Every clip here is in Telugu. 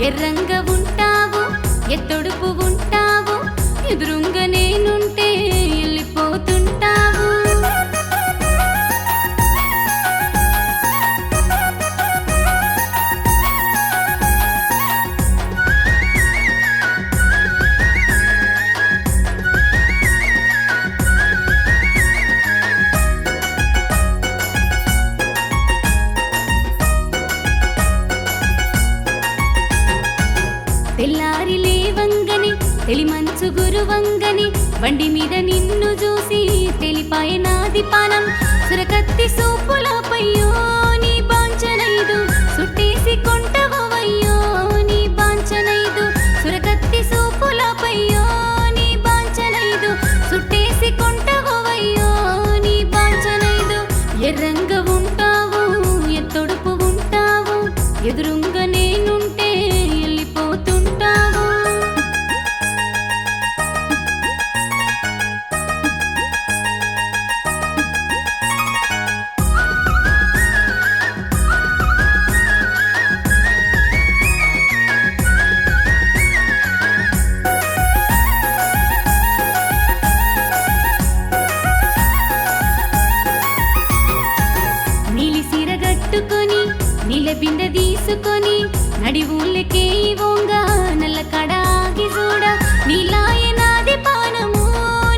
ఎర్రంగా ఉంటావు ఎత్తొడుపు ఉంటావు ఎదురుంగ నేనుంటే వెళ్ళిపోతుంటావు తెల్లారి లేవంగని తెలిమంచు గురువంగని బండి మీద నిన్ను చూసి తెలిపాయ నాది పానం సురకత్తి సూపులపయ్యో నీ బాంచనైదు సుట్టేసి కొంటవయ్యో నీ బాంచనైదు సురకత్తి సూపులపయ్యో నీ బాంచనైదు సుట్టేసి కొంటవయ్యో నీ బాంచనైదు ఎర్రంగా ఉంటావు ఎత్తొడుపు ఉంటావు ఎదురుంగ నేనుంటే వెళ్ళిపోతుంటావు నీలి సీర గట్టుకొని నీల బింద తీసుకొని నడి ఊళ్ళకే వంగ నల్ల కడాగి చూడ నీలాయ నాది పానము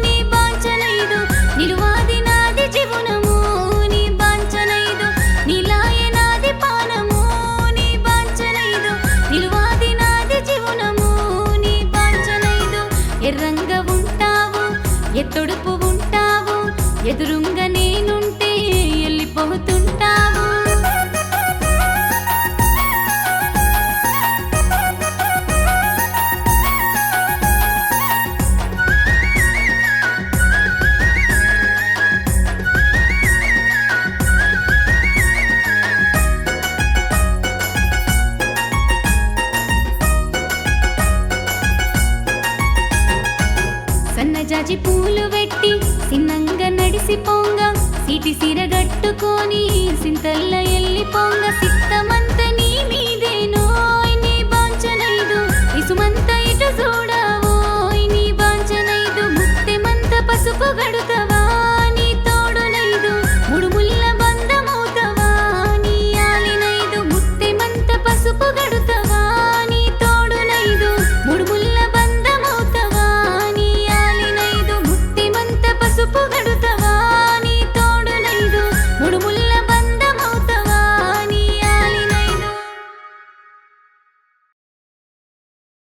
నీ బాంచనైదు నిలువాది నాది జీవనము నీ బాంచనైదు నీలాయ నాది పానము నీ బాంచనైదు నిలువాది నాది జీవనము నీ బాంచనైదు ఎర్రంగా ఉంటావు ఎత్తొడుపు ఉంటావు ఎదురుంగ నేనుంటే వెళ్ళిపోతుంటావు సన్నజాజి పూలు పెట్టి సిన్నంగా నడిసిపోంగ సీటి సీర గట్టుకొని సింతల్ల ఎల్లిపోంగ